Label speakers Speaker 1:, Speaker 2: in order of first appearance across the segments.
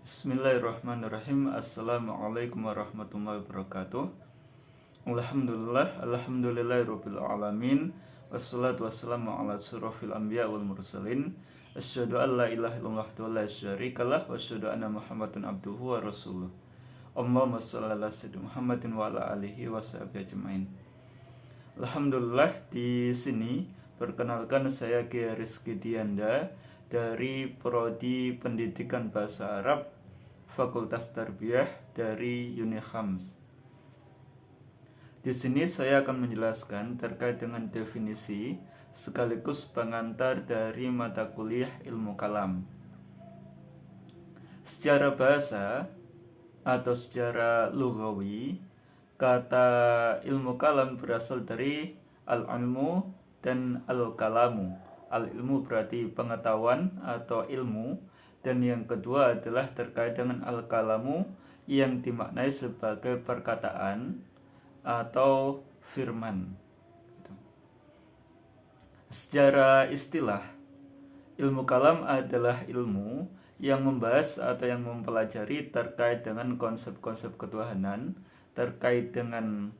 Speaker 1: Bismillahirrahmanirrahim. Assalamualaikum warahmatullahi wabarakatuh. Alhamdulillahirabbil alamin. Wassalatu wassalamu ala asyrofil anbiya wal mursalin. Asyhadu an la ilaha illallah wa la syarikalah wa asyhadu anna Muhammadan abduhu wa rasuluh. Allahumma shalli ala sayyidina Muhammadin wa ala alihi wa sahbihi ajmain. Alhamdulillah, di sini perkenalkan saya Kiai Rizky Dianda dari Prodi Pendidikan Bahasa Arab Fakultas Tarbiyah dari Unihams. Di sini saya akan menjelaskan terkait dengan definisi sekaligus pengantar dari mata kuliah ilmu kalam. Secara bahasa atau secara lughawi, kata ilmu kalam berasal dari al-ilmu dan al-kalamu. Al-ilmu berarti pengetahuan atau ilmu, dan yang kedua adalah terkait dengan al-kalamu yang dimaknai sebagai perkataan atau firman. Secara istilah, ilmu kalam adalah ilmu yang membahas atau yang mempelajari terkait dengan konsep-konsep ketuhanan, terkait dengan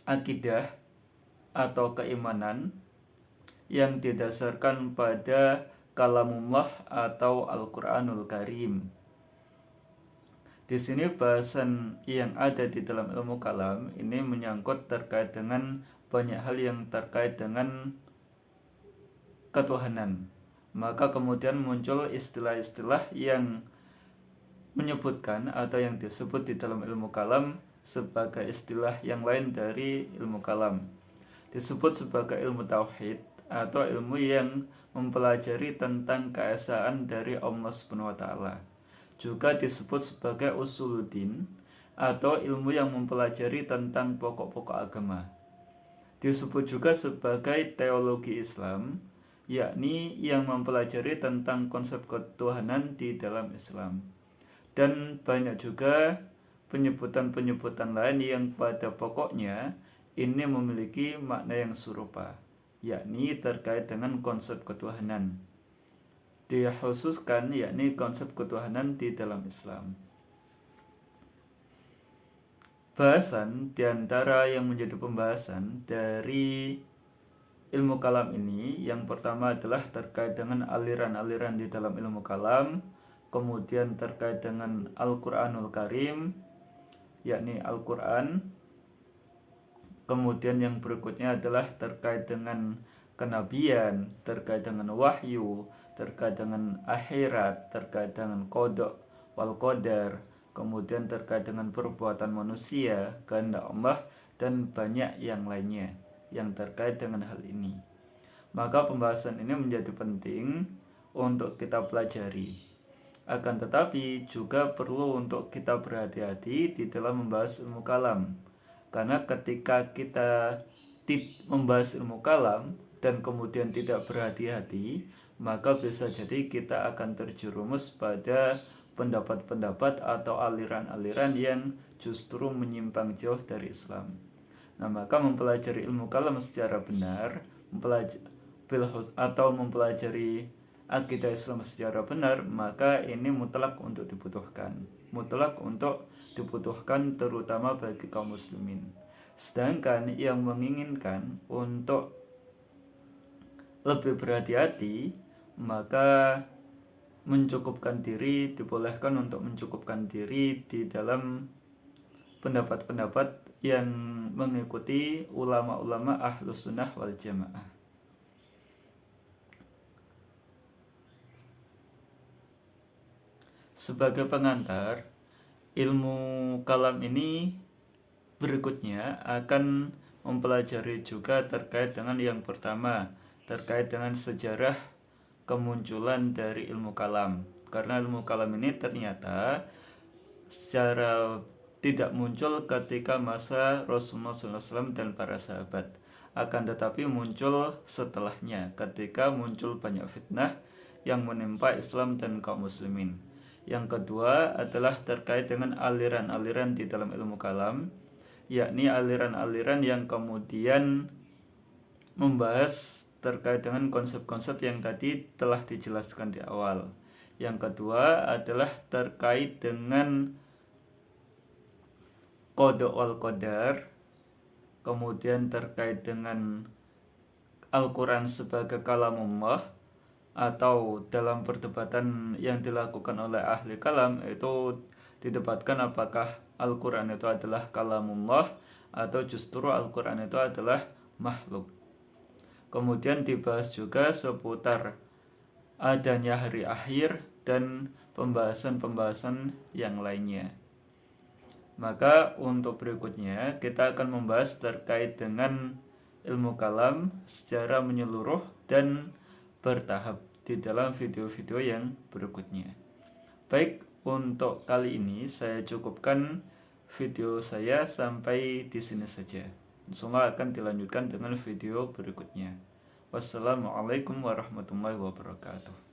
Speaker 1: akidah atau keimanan yang didasarkan pada kalamullah atau Al-Qur'anul Karim. Di sini bahasan yang ada di dalam ilmu kalam ini menyangkut terkait dengan banyak hal yang terkait dengan ketuhanan. Maka kemudian muncul istilah-istilah yang menyebutkan atau yang disebut di dalam ilmu kalam sebagai istilah yang lain dari ilmu kalam. Disebut sebagai ilmu tauhid atau ilmu yang mempelajari tentang keesaan dari Allah Subhanahu wa taala. Juga disebut sebagai usuluddin atau ilmu yang mempelajari tentang pokok-pokok agama. Disebut juga sebagai teologi Islam, yakni yang mempelajari tentang konsep ketuhanan di dalam Islam. Dan banyak juga penyebutan-penyebutan lain yang pada pokoknya ini memiliki makna yang serupa, yakni terkait dengan konsep ketuhanan. Dikhususkan yakni konsep ketuhanan di dalam Islam. Bahasan diantara yang menjadi pembahasan dari ilmu kalam ini, yang pertama adalah terkait dengan aliran-aliran di dalam ilmu kalam, kemudian terkait dengan Al-Qur'anul Karim, yakni Al-Qur'an. Kemudian yang berikutnya adalah terkait dengan kenabian, terkait dengan wahyu, terkait dengan akhirat, terkait dengan qada wal qadar, kemudian terkait dengan perbuatan manusia, kehendak Allah, dan banyak yang lainnya yang terkait dengan hal ini. Maka pembahasan ini menjadi penting untuk kita pelajari. Akan tetapi juga perlu untuk kita berhati-hati di dalam membahas ilmu kalam. Karena ketika kita membahas ilmu kalam dan kemudian tidak berhati-hati, maka bisa jadi kita akan terjerumus pada pendapat-pendapat atau aliran-aliran yang justru menyimpang jauh dari Islam. Nah, maka mempelajari ilmu kalam secara benar, mempelajari akidah Islam secara benar, maka ini mutlak untuk dibutuhkan terutama bagi kaum muslimin. Sedangkan yang menginginkan untuk lebih berhati-hati, maka dibolehkan untuk mencukupkan diri di dalam pendapat-pendapat yang mengikuti ulama-ulama ahlus sunnah wal jamaah. Sebagai pengantar, ilmu kalam ini berikutnya akan mempelajari juga terkait dengan yang pertama, terkait dengan sejarah kemunculan dari ilmu kalam. Karena ilmu kalam ini ternyata secara tidak muncul ketika masa Rasulullah SAW dan para sahabat, akan tetapi muncul setelahnya ketika muncul banyak fitnah yang menimpa Islam dan kaum muslimin. Yang kedua adalah terkait dengan aliran-aliran di dalam ilmu kalam, yakni aliran-aliran yang kemudian membahas terkait dengan konsep-konsep yang tadi telah dijelaskan di awal, Yang kedua adalah terkait dengan qada wal qadar, kemudian terkait dengan Al-Quran sebagai kalamullah, atau dalam perdebatan yang dilakukan oleh ahli kalam itu didebatkan apakah Al-Quran itu adalah kalamullah atau justru Al-Quran itu adalah makhluk. Kemudian dibahas juga seputar adanya hari akhir dan pembahasan-pembahasan yang lainnya. Maka untuk berikutnya kita akan membahas terkait dengan ilmu kalam secara menyeluruh dan bertahap di dalam video-video yang berikutnya. Baik, untuk kali ini saya cukupkan video saya sampai di sini saja. Insyaallah akan dilanjutkan dengan video berikutnya. Wassalamualaikum warahmatullahi wabarakatuh.